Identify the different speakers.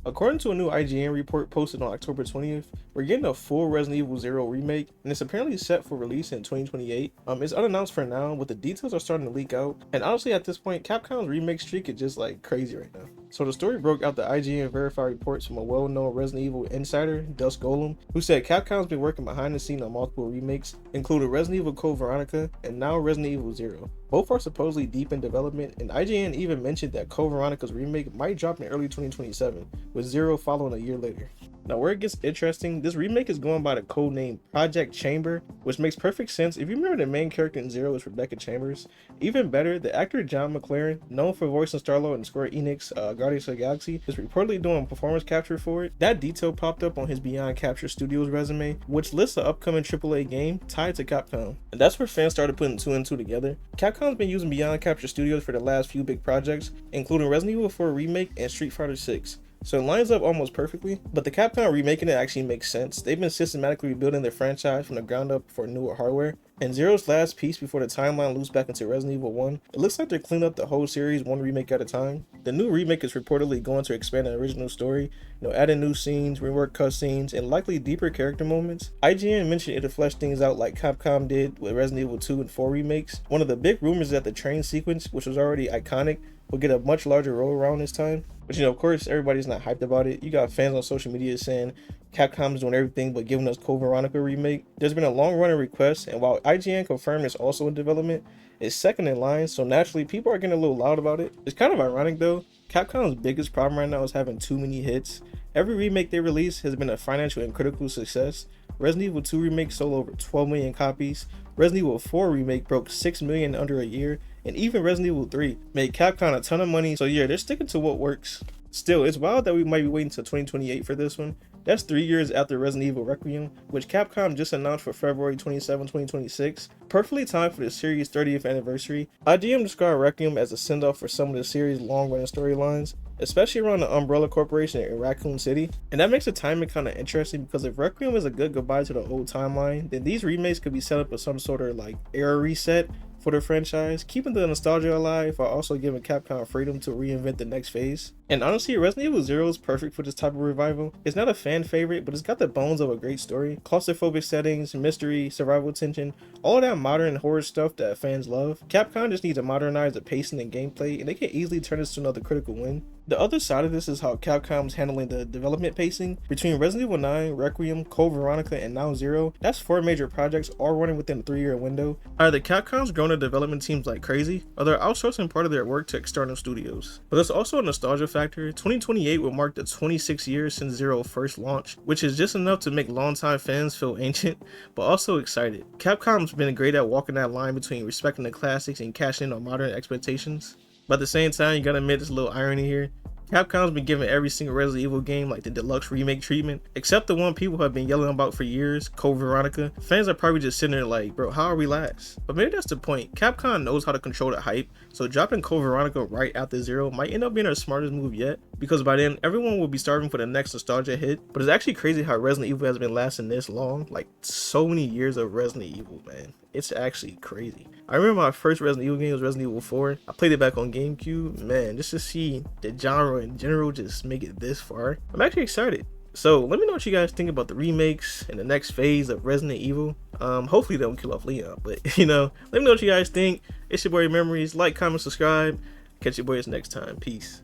Speaker 1: According to a new IGN report posted on October 20th, we're getting a full Resident Evil 0 remake, and it's apparently set for release in 2028. It's unannounced for now, but the details are starting to leak out, and honestly at this point, Capcom's remake streak is just like crazy right now. So the story broke out the IGN verified reports from a well-known Resident Evil insider, Dusk Golem, who said Capcom's been working behind the scenes on multiple remakes, including Resident Evil Code Veronica and now Resident Evil 0. Both are supposedly deep in development, and IGN even mentioned that Code Veronica's remake might drop in early 2027, with 0 following a year later. Now where it gets interesting, this remake is going by the code name Project Chamber, which makes perfect sense if you remember the main character in 0 is Rebecca Chambers. Even better, the actor John McLaren, known for voicing Star-Lord in Square Enix Guardians of the Galaxy, is reportedly doing performance capture for it. That detail popped up on his Beyond Capture Studios resume, which lists an upcoming AAA game tied to Capcom. And that's where fans started putting 2 and 2 together. Capcom's been using Beyond Capture Studios for the last few big projects, including Resident Evil 4 Remake and Street Fighter 6. So it lines up almost perfectly, but the Capcom remaking it actually makes sense. They've been systematically rebuilding their franchise from the ground up for newer hardware, and Zero's last piece before the timeline loops back into Resident Evil 1, it looks like they're cleaning up the whole series one remake at a time. The new remake is reportedly going to expand the original story, adding new scenes, rework cutscenes, and likely deeper character moments. IGN mentioned it'll flesh things out like Capcom did with Resident Evil 2 and 4 remakes. One of the big rumors is that the train sequence, which was already iconic, will get a much larger role around this time. But of course, everybody's not hyped about it. You got fans on social media saying Capcom's doing everything but giving us Code Veronica remake. There's been a long running request, and while IGN confirmed it's also in development, it's second in line, so naturally people are getting a little loud about it. It's kind of ironic though. Capcom's biggest problem right now is having too many hits. Every remake they release has been a financial and critical success. Resident Evil 2 remake sold over 12 million copies. Resident Evil 4 remake broke 6 million in under a year, and even Resident Evil 3 made Capcom a ton of money, so yeah, they're sticking to what works. Still, it's wild that we might be waiting until 2028 for this one. That's 3 years after Resident Evil Requiem, which Capcom just announced for February 27, 2026. Perfectly timed for the series' 30th anniversary. IGN described Requiem as a send-off for some of the series' long-running storylines, especially around the Umbrella Corporation in Raccoon City. And that makes the timing kind of interesting because if Requiem is a good goodbye to the old timeline, then these remakes could be set up as some sort of era reset for the franchise, keeping the nostalgia alive while also giving Capcom freedom to reinvent the next phase. And honestly, Resident Evil 0 is perfect for this type of revival. It's not a fan favorite, but it's got the bones of a great story. Claustrophobic settings, mystery, survival tension, all of that modern horror stuff that fans love. Capcom just needs to modernize the pacing and gameplay, and they can easily turn this to another critical win. The other side of this is how Capcom's handling the development pacing. Between Resident Evil 9, Requiem, Code Veronica, and now 0, that's 4 major projects all running within a 3-year window. Either Capcom's grown their development teams like crazy, or they're outsourcing part of their work to external studios. But there's also a nostalgia factor. 2028 will mark the 26 years since 0 first launched, which is just enough to make longtime fans feel ancient, but also excited. Capcom's been great at walking that line between respecting the classics and cashing in on modern expectations. But at the same time, you gotta admit there's a little irony here. Capcom's been giving every single Resident Evil game the deluxe remake treatment, except the one people have been yelling about for years, Code Veronica. Fans are probably just sitting there like, bro, how are we last? But maybe that's the point. Capcom knows how to control the hype, so dropping Code Veronica right after 0 might end up being our smartest move yet, because by then everyone will be starving for the next nostalgia hit. But it's actually crazy how Resident Evil has been lasting this long, so many years of Resident Evil, man. It's actually crazy. I remember my first Resident Evil game was Resident Evil 4. I played it back on GameCube. Man, just to see the genre in general just make it this far, I'm actually excited. So let me know what you guys think about the remakes and the next phase of Resident Evil. Hopefully they don't kill off Leon, but let me know what you guys think. It's your boy Memories. Like, comment, subscribe. Catch your boys next time. Peace.